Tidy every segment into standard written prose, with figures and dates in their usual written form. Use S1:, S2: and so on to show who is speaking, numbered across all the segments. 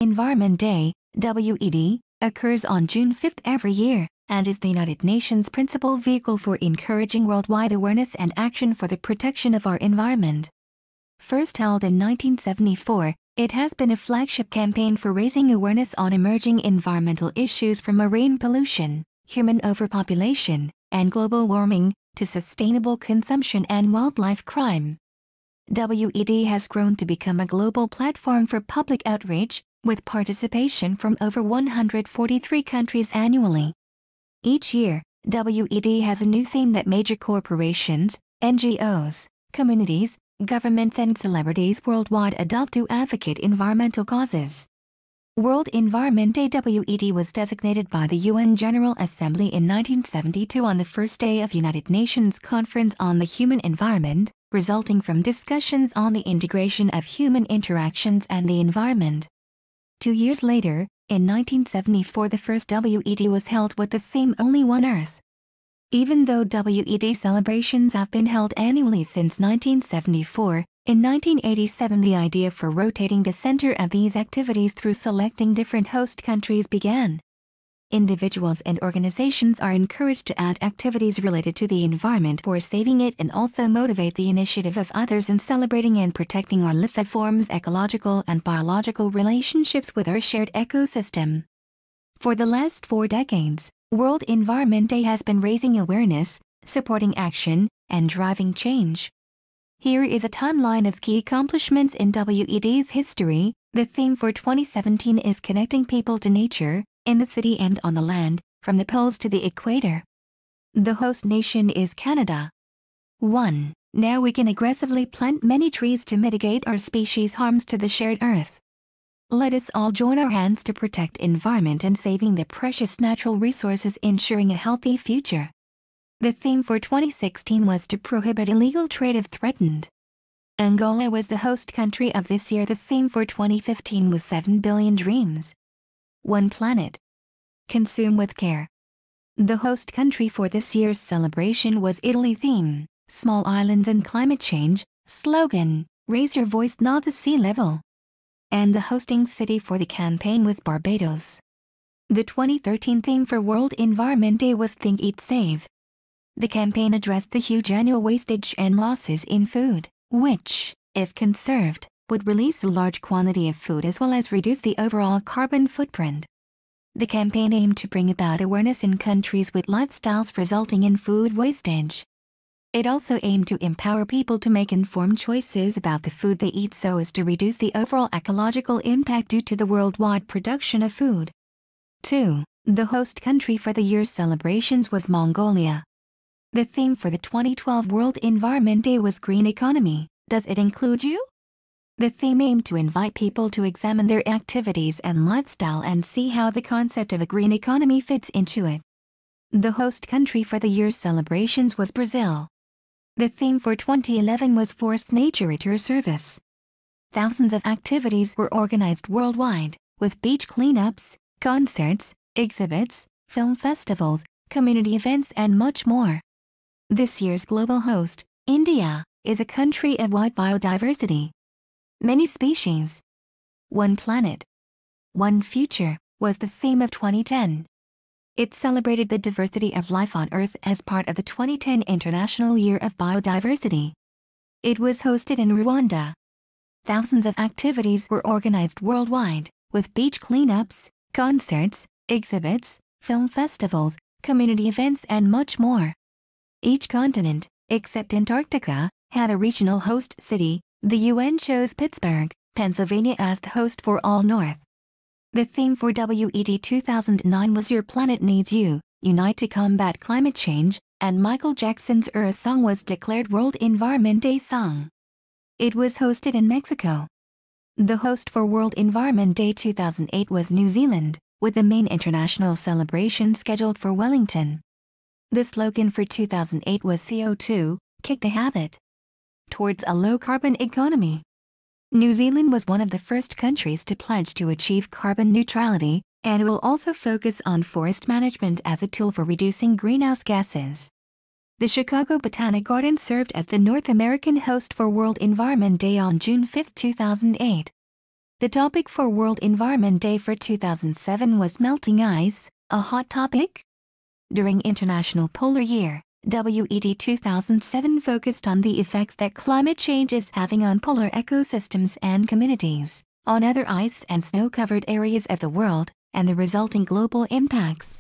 S1: Environment Day, WED, occurs on June 5 every year, and is the United Nations' principal vehicle for encouraging worldwide awareness and action for the protection of our environment. First held in 1974, it has been a flagship campaign for raising awareness on emerging environmental issues from marine pollution, human overpopulation, and global warming, to sustainable consumption and wildlife crime. WED has grown to become a global platform for public outreach, with participation from over 143 countries annually. Each year, WED has a new theme that major corporations, NGOs, communities, governments and celebrities worldwide adopt to advocate environmental causes. World Environment Day WED was designated by the UN General Assembly in 1972 on the first day of United Nations Conference on the Human Environment, resulting from discussions on the integration of human interactions and the environment. 2 years later, in 1974 the first WED was held with the theme Only One Earth. Even though WED celebrations have been held annually since 1974, in 1987 the idea for rotating the center of these activities through selecting different host countries began. Individuals and organizations are encouraged to add activities related to the environment for saving it and also motivate the initiative of others in celebrating and protecting our life forms' ecological and biological relationships with our shared ecosystem. For the last 4 decades, World Environment Day has been raising awareness, supporting action, and driving change. Here is a timeline of key accomplishments in WED's history. The theme for 2017 is Connecting People to Nature, in the city and on the land, from the poles to the equator. The host nation is Canada. 1. Now we can aggressively plant many trees to mitigate our species' harms to the shared earth. Let us all join our hands to protect environment and saving the precious natural resources, ensuring a healthy future. The theme for 2016 was to prohibit illegal trade of threatened. Angola was the host country of this year. The theme for 2015 was 7 billion dreams. One planet. Consume with care. The host country for this year's celebration was Italy. Theme, Small Islands and Climate Change. Slogan, Raise Your Voice, Not the Sea Level. And the hosting city for the campaign was Barbados. The 2013 theme for World Environment Day was Think Eat Save. The campaign addressed the huge annual wastage and losses in food, which, if conserved, would release a large quantity of food as well as reduce the overall carbon footprint. The campaign aimed to bring about awareness in countries with lifestyles resulting in food wastage. It also aimed to empower people to make informed choices about the food they eat so as to reduce the overall ecological impact due to the worldwide production of food. 2. The host country for the year's celebrations was Mongolia. The theme for the 2012 World Environment Day was Green Economy. Does it include you? The theme aimed to invite people to examine their activities and lifestyle and see how the concept of a green economy fits into it. The host country for the year's celebrations was Brazil. The theme for 2011 was Forest Nature Service. Thousands of activities were organized worldwide, with beach cleanups, concerts, exhibits, film festivals, community events and much more. This year's global host, India, is a country of wide biodiversity. Many species. One planet. One future, was the theme of 2010. It celebrated the diversity of life on Earth as part of the 2010 International Year of Biodiversity. It was hosted in Rwanda. Thousands of activities were organized worldwide, with beach cleanups, concerts, exhibits, film festivals, community events and much more. Each continent, except Antarctica, had a regional host city. The UN chose Pittsburgh, Pennsylvania as the host for all North. The theme for WED 2009 was Your Planet Needs You, Unite to Combat Climate Change, and Michael Jackson's Earth Song was declared World Environment Day Song. It was hosted in Mexico. The host for World Environment Day 2008 was New Zealand, with the main international celebration scheduled for Wellington. The slogan for 2008 was CO2, Kick the Habit. Towards a low-carbon economy. New Zealand was one of the first countries to pledge to achieve carbon neutrality, and will also focus on forest management as a tool for reducing greenhouse gases. The Chicago Botanic Garden served as the North American host for World Environment Day on June 5, 2008. The topic for World Environment Day for 2007 was melting ice, a hot topic? During International Polar Year, WED 2007 focused on the effects that climate change is having on polar ecosystems and communities, on other ice and snow-covered areas of the world, and the resulting global impacts.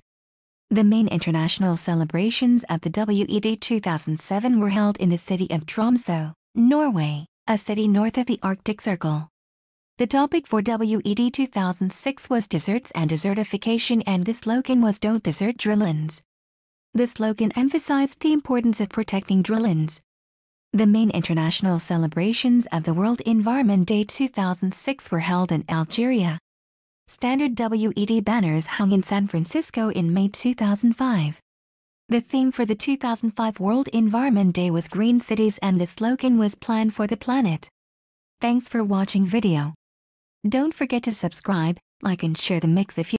S1: The main international celebrations of the WED 2007 were held in the city of Tromsø, Norway, a city north of the Arctic Circle. The topic for WED 2006 was deserts and desertification, and the slogan was "Don't Desert Drilllands." The slogan emphasized the importance of protecting drilllands. The main international celebrations of the World Environment Day 2006 were held in Algeria. Standard WED banners hung in San Francisco in May 2005. The theme for the 2005 World Environment Day was Green Cities, and the slogan was "Plan for the Planet." Thanks for watching video. Don't forget to subscribe, like and share the mix if you